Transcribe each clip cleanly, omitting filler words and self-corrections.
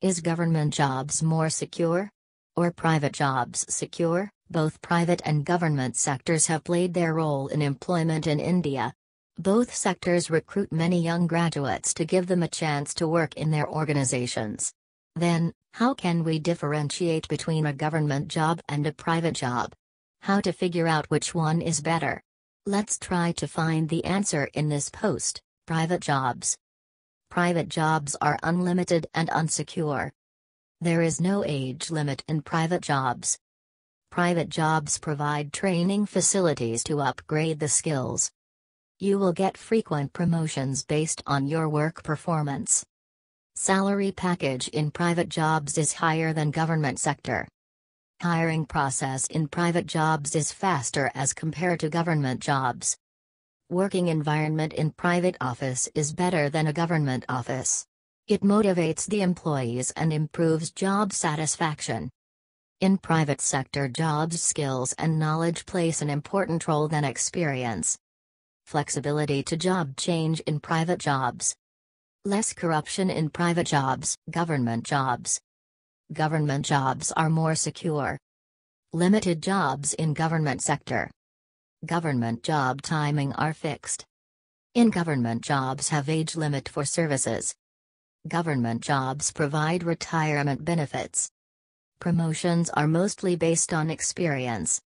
Is government jobs more secure? Or private jobs secure? Both private and government sectors have played their role in employment in India. Both sectors recruit many young graduates to give them a chance to work in their organizations. Then, how can we differentiate between a government job and a private job? How to figure out which one is better? Let's try to find the answer in this post. Private jobs. Private jobs are unlimited and unsecure. There is no age limit in private jobs. Private jobs provide training facilities to upgrade the skills. You will get frequent promotions based on your work performance. Salary package in private jobs is higher than government sector. Hiring process in private jobs is faster as compared to government jobs. Working environment in private office is better than a government office. It motivates the employees and improves job satisfaction. In private sector jobs, skills and knowledge plays an important role than experience. Flexibility to job change in private jobs. Less corruption in private jobs, government jobs. Government jobs are more secure. Limited jobs in government sector. Government job timing are fixed. In government jobs have age limit for services. Government jobs provide retirement benefits. Promotions are mostly based on experience.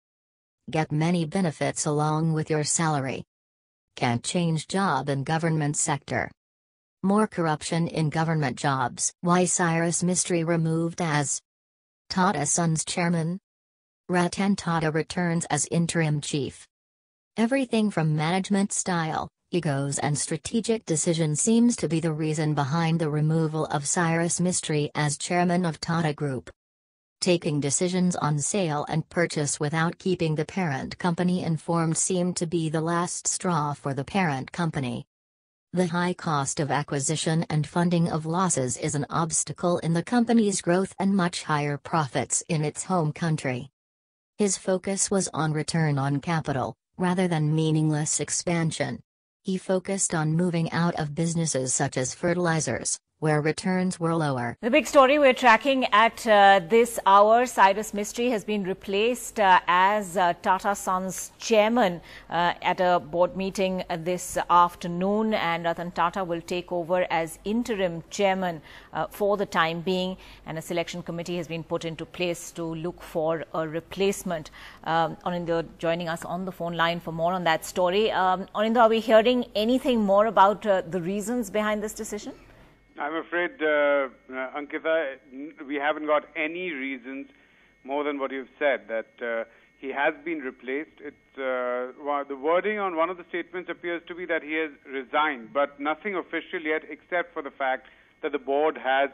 Get many benefits along with your salary. Can't change job in government sector. More corruption in government jobs. Why Cyrus Mistry removed as Tata Sons chairman? Ratan Tata returns as interim chief. Everything from management style, egos and strategic decisions seems to be the reason behind the removal of Cyrus Mistry as chairman of Tata Group. Taking decisions on sale and purchase without keeping the parent company informed seemed to be the last straw for the parent company. The high cost of acquisition and funding of losses is an obstacle in the company's growth and much higher profits in its home country. His focus was on return on capital, rather than meaningless expansion. He focused on moving out of businesses such as fertilizers, where returns were lower. The big story we're tracking at this hour, Cyrus Mistry has been replaced as Tata Sons chairman at a board meeting this afternoon, and Ratan Tata will take over as interim chairman for the time being, and a selection committee has been put into place to look for a replacement. Anindya joining us on the phone line for more on that story. Anindya, are we hearing anything more about the reasons behind this decision? I'm afraid, Ankita, we haven't got any reasons more than what you've said, that he has been replaced. The wording on one of the statements appears to be that he has resigned, but nothing official yet except for the fact that the board has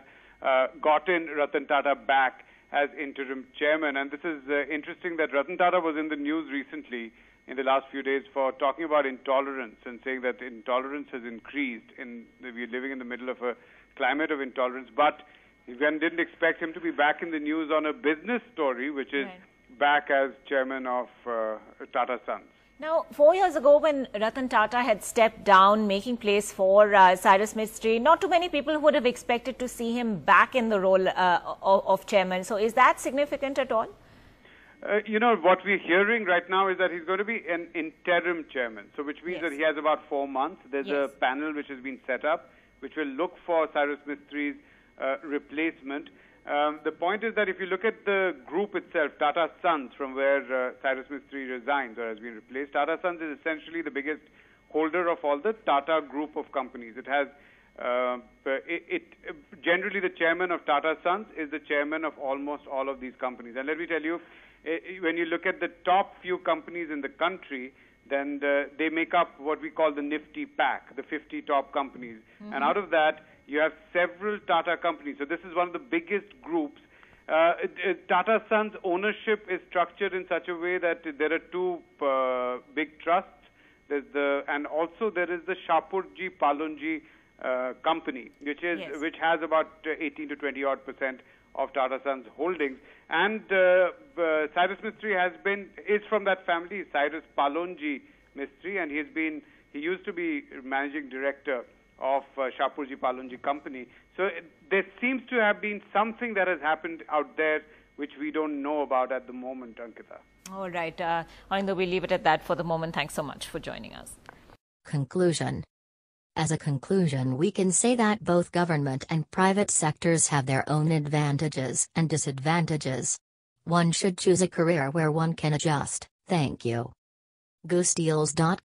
gotten Ratan Tata back as interim chairman. And this is interesting that Ratan Tata was in the news recently in the last few days for talking about intolerance and saying that intolerance has increased. We're living in the middle of a climate of intolerance, but one didn't expect him to be back in the news on a business story, which is back as chairman of Tata Sons. Now, 4 years ago when Ratan Tata had stepped down, making place for Cyrus Mistry, not too many people would have expected to see him back in the role of chairman. So is that significant at all? What we're hearing right now is that he's going to be an interim chairman, so which means that he has about 4 months. There's a panel which has been set up, which will look for Cyrus Mistry's replacement. The point is that if you look at the group itself, Tata Sons, from where Cyrus Mistry resigns or has been replaced, Tata Sons is essentially the biggest holder of all the Tata group of companies. It has generally the chairman of Tata Sons is the chairman of almost all of these companies. And let me tell you, when you look at the top few companies in the country, then they make up what we call the Nifty Pack, the 50 top companies. And out of that, you have several Tata companies. So this is one of the biggest groups. Tata Sons ownership is structured in such a way that there are two big trusts. And also there is the Shapurji Palonji company, which has about 18 to 20% of Tata Sons holdings. And Cyrus Mistry is from that family, Cyrus Palonji Mistry, and he used to be managing director of Shapurji Palonji company. So there seems to have been something that has happened out there which we don't know about at the moment, Ankita. All right. Anindya, we'll leave it at that for the moment. Thanks so much for joining us. Conclusion. As a conclusion, we can say that both government and private sectors have their own advantages and disadvantages. One should choose a career where one can adjust. Thank you. GooseDeals.com